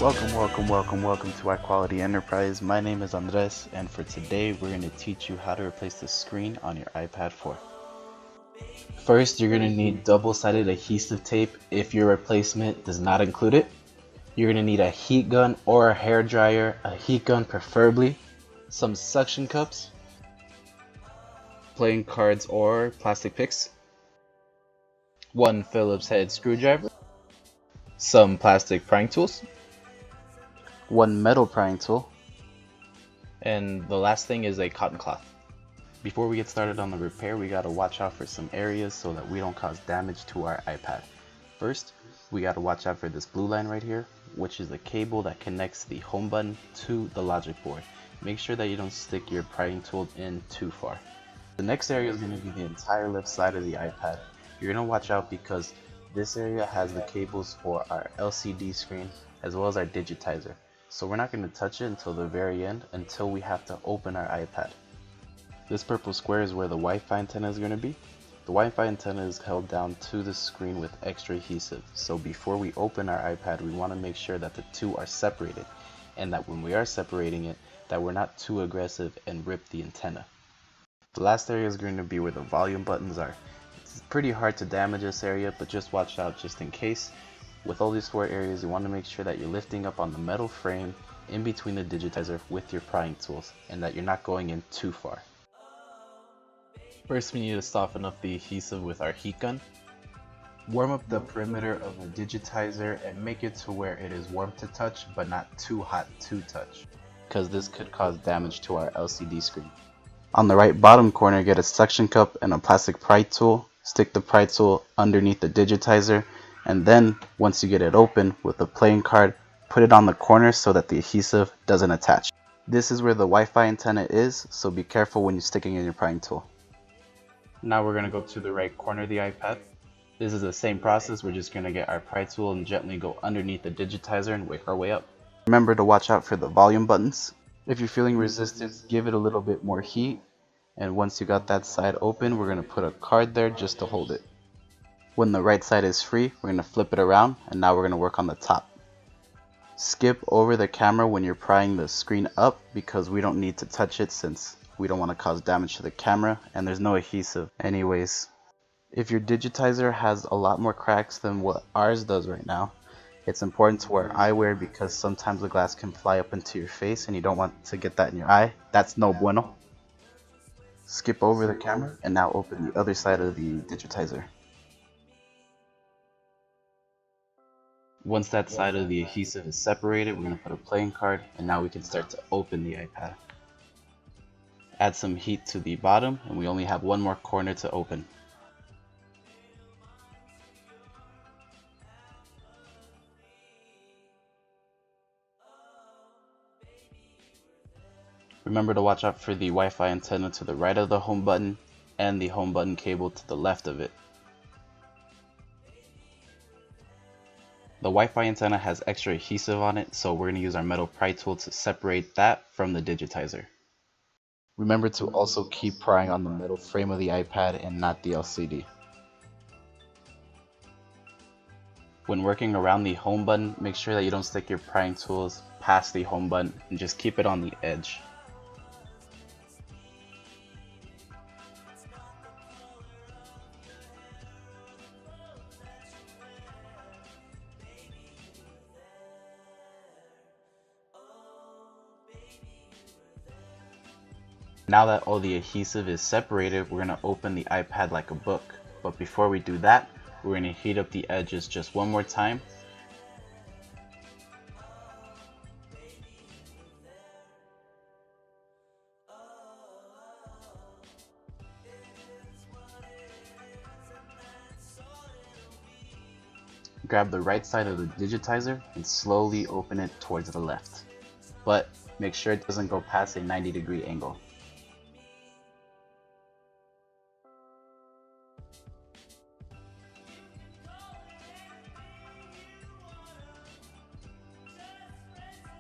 Welcome to High Quality Enterprise. My name is Andres, and for today we're going to teach you how to replace the screen on your iPad 4. First, you're going to need double-sided adhesive tape if your replacement does not include it. You're going to need a heat gun or a hair dryer, a heat gun preferably, some suction cups, playing cards or plastic picks, one Phillips head screwdriver, some plastic prying tools, one metal prying tool, and the last thing is a cotton cloth. Before we get started on the repair, we gotta watch out for some areas so that we don't cause damage to our iPad. First, we gotta watch out for this blue line right here, which is the cable that connects the home button to the logic board. Make sure that you don't stick your prying tool in too far. The next area is gonna be the entire left side of the iPad. You're gonna watch out because this area has the cables for our LCD screen as well as our digitizer. So we're not going to touch it until the very end, until we have to open our iPad. This purple square is where the Wi-Fi antenna is going to be. The Wi-Fi antenna is held down to the screen with extra adhesive. So before we open our iPad, we want to make sure that the two are separated, and that when we are separating it, that we're not too aggressive and rip the antenna. The last area is going to be where the volume buttons are. It's pretty hard to damage this area, but just watch out just in case. With all these four areas, you want to make sure that you're lifting up on the metal frame in between the digitizer with your prying tools, and that you're not going in too far. First, we need to soften up the adhesive with our heat gun. Warm up the perimeter of the digitizer and make it to where it is warm to touch but not too hot to touch, because this could cause damage to our LCD screen. On the right bottom corner, get a suction cup and a plastic pry tool. Stick the pry tool underneath the digitizer, and then once you get it open with a playing card, put it on the corner so that the adhesive doesn't attach. This is where the Wi-Fi antenna is, so be careful when you're sticking in your prying tool. Now we're going to go to the right corner of the iPad. This is the same process. We're just going to get our pry tool and gently go underneath the digitizer and work our way up. Remember to watch out for the volume buttons. If you're feeling resistance, give it a little bit more heat, and once you got that side open, we're going to put a card there just to hold it. When the right side is free, we're going to flip it around, and now we're going to work on the top. Skip over the camera when you're prying the screen up, because we don't need to touch it since we don't want to cause damage to the camera, and there's no adhesive anyways. If your digitizer has a lot more cracks than what ours does right now, it's important to wear eyewear because sometimes the glass can fly up into your face and you don't want to get that in your eye. That's no bueno. Skip over the camera and now open the other side of the digitizer. Once that side of the adhesive is separated, we're going to put a playing card, and now we can start to open the iPad. Add some heat to the bottom, and we only have one more corner to open. Remember to watch out for the Wi-Fi antenna to the right of the home button and the home button cable to the left of it. The Wi-Fi antenna has extra adhesive on it, so we're going to use our metal pry tool to separate that from the digitizer. Remember to also keep prying on the metal frame of the iPad and not the LCD. When working around the home button, make sure that you don't stick your prying tools past the home button and just keep it on the edge. Now that all the adhesive is separated, we're going to open the iPad like a book. But before we do that, we're going to heat up the edges just one more time. Grab the right side of the digitizer and slowly open it towards the left. But make sure it doesn't go past a 90-degree angle.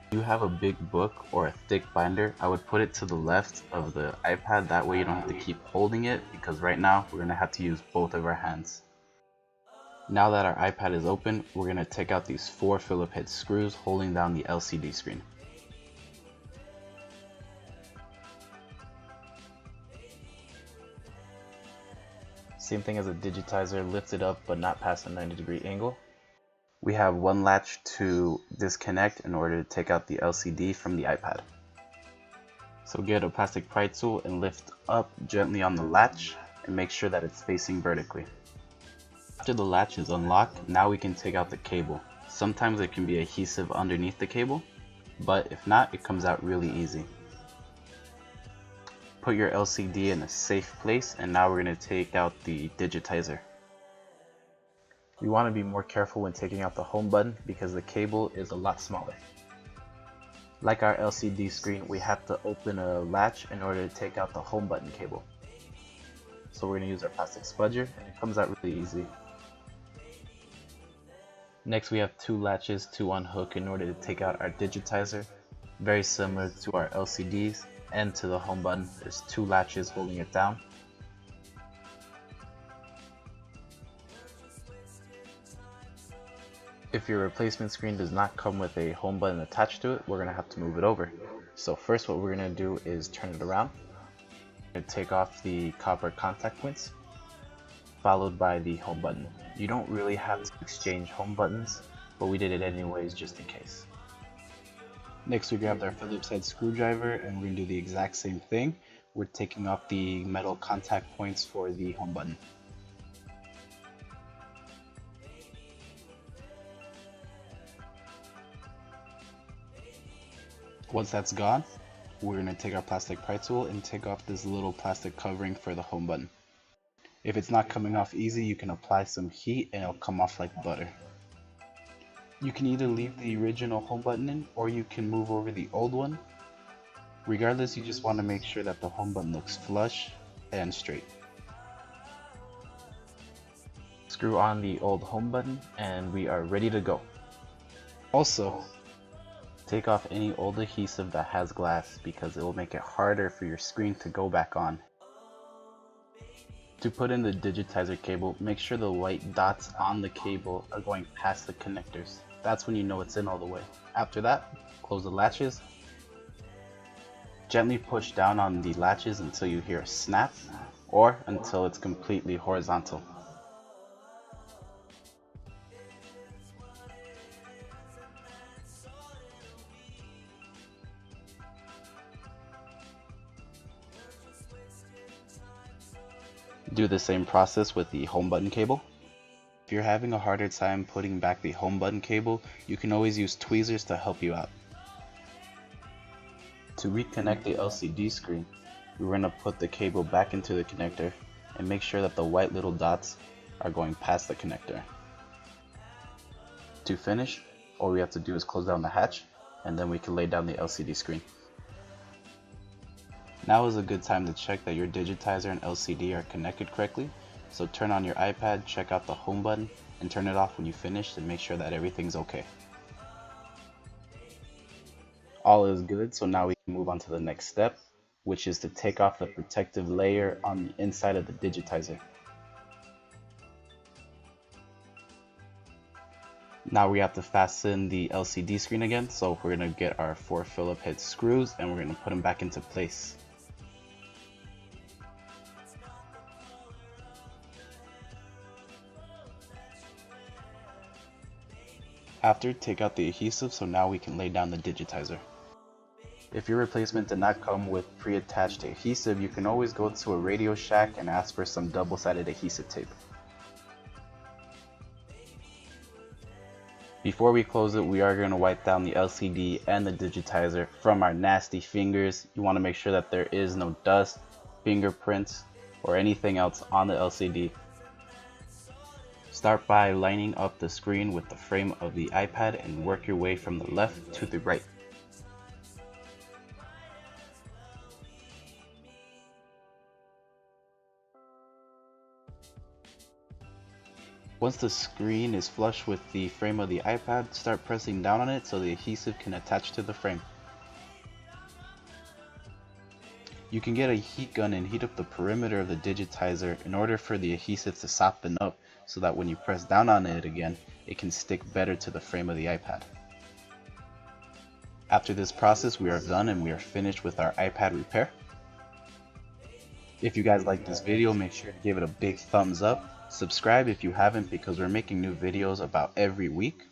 If you have a big book or a thick binder, I would put it to the left of the iPad. That way you don't have to keep holding it, because right now we're going to have to use both of our hands. Now that our iPad is open, we're going to take out these 4 Phillips head screws holding down the LCD screen. Same thing as a digitizer, lift it up but not past a 90-degree angle. We have one latch to disconnect in order to take out the LCD from the iPad. So get a plastic pry tool and lift up gently on the latch and make sure that it's facing vertically. After the latch is unlocked, now we can take out the cable. Sometimes it can be adhesive underneath the cable, but if not, it comes out really easy. Put your LCD in a safe place, and now we're going to take out the digitizer. We want to be more careful when taking out the home button because the cable is a lot smaller. Like our LCD screen, we have to open a latch in order to take out the home button cable. So we're going to use our plastic spudger, and it comes out really easy. Next we have 2 latches to unhook in order to take out our digitizer. Very similar to our LCDs and to the home button, there's 2 latches holding it down. If your replacement screen does not come with a home button attached to it, we're going to have to move it over. So first what we're going to do is turn it around. We're going to take off the copper contact points, followed by the home button. You don't really have to exchange home buttons, but we did it anyways just in case. Next we grabbed our Phillips head screwdriver and we're going to do the exact same thing. We're taking off the metal contact points for the home button. Once that's gone, we're going to take our plastic pry tool and take off this little plastic covering for the home button. If it's not coming off easy, you can apply some heat and it'll come off like butter. You can either leave the original home button in or you can move over the old one. Regardless, you just want to make sure that the home button looks flush and straight. Screw on the old home button and we are ready to go. Also, take off any old adhesive that has glass because it will make it harder for your screen to go back on. To put in the digitizer cable, make sure the white dots on the cable are going past the connectors. That's when you know it's in all the way. After that, close the latches. Gently push down on the latches until you hear a snap or until it's completely horizontal. Do the same process with the home button cable. If you're having a harder time putting back the home button cable, you can always use tweezers to help you out. To reconnect the LCD screen, we're going to put the cable back into the connector and make sure that the white little dots are going past the connector. To finish, all we have to do is close down the hatch and then we can lay down the LCD screen. Now is a good time to check that your digitizer and LCD are connected correctly, so turn on your iPad, check out the home button, and turn it off when you finish and make sure that everything's okay. All is good, so now we can move on to the next step, which is to take off the protective layer on the inside of the digitizer. Now we have to fasten the LCD screen again, so we're going to get our 4 Phillips head screws and we're going to put them back into place. After, take out the adhesive so now we can lay down the digitizer. If your replacement did not come with pre-attached adhesive, you can always go to a Radio Shack and ask for some double-sided adhesive tape. Before we close it, we are going to wipe down the LCD and the digitizer from our nasty fingers. You want to make sure that there is no dust, fingerprints, or anything else on the LCD. Start by lining up the screen with the frame of the iPad and work your way from the left to the right. Once the screen is flush with the frame of the iPad, start pressing down on it so the adhesive can attach to the frame. You can get a heat gun and heat up the perimeter of the digitizer in order for the adhesive to soften up so that when you press down on it again, it can stick better to the frame of the iPad. After this process, we are done and we are finished with our iPad repair. If you guys like this video, make sure to give it a big thumbs up. Subscribe if you haven't, because we're making new videos about every week.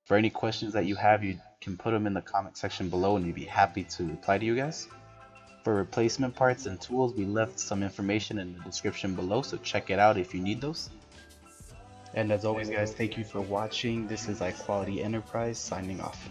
For any questions that you have, you can put them in the comment section below and we'd be happy to reply to you guys. For replacement parts and tools, we left some information in the description below, so check it out if you need those. And as always guys, thank you for watching. This is iQuality Enterprise signing off.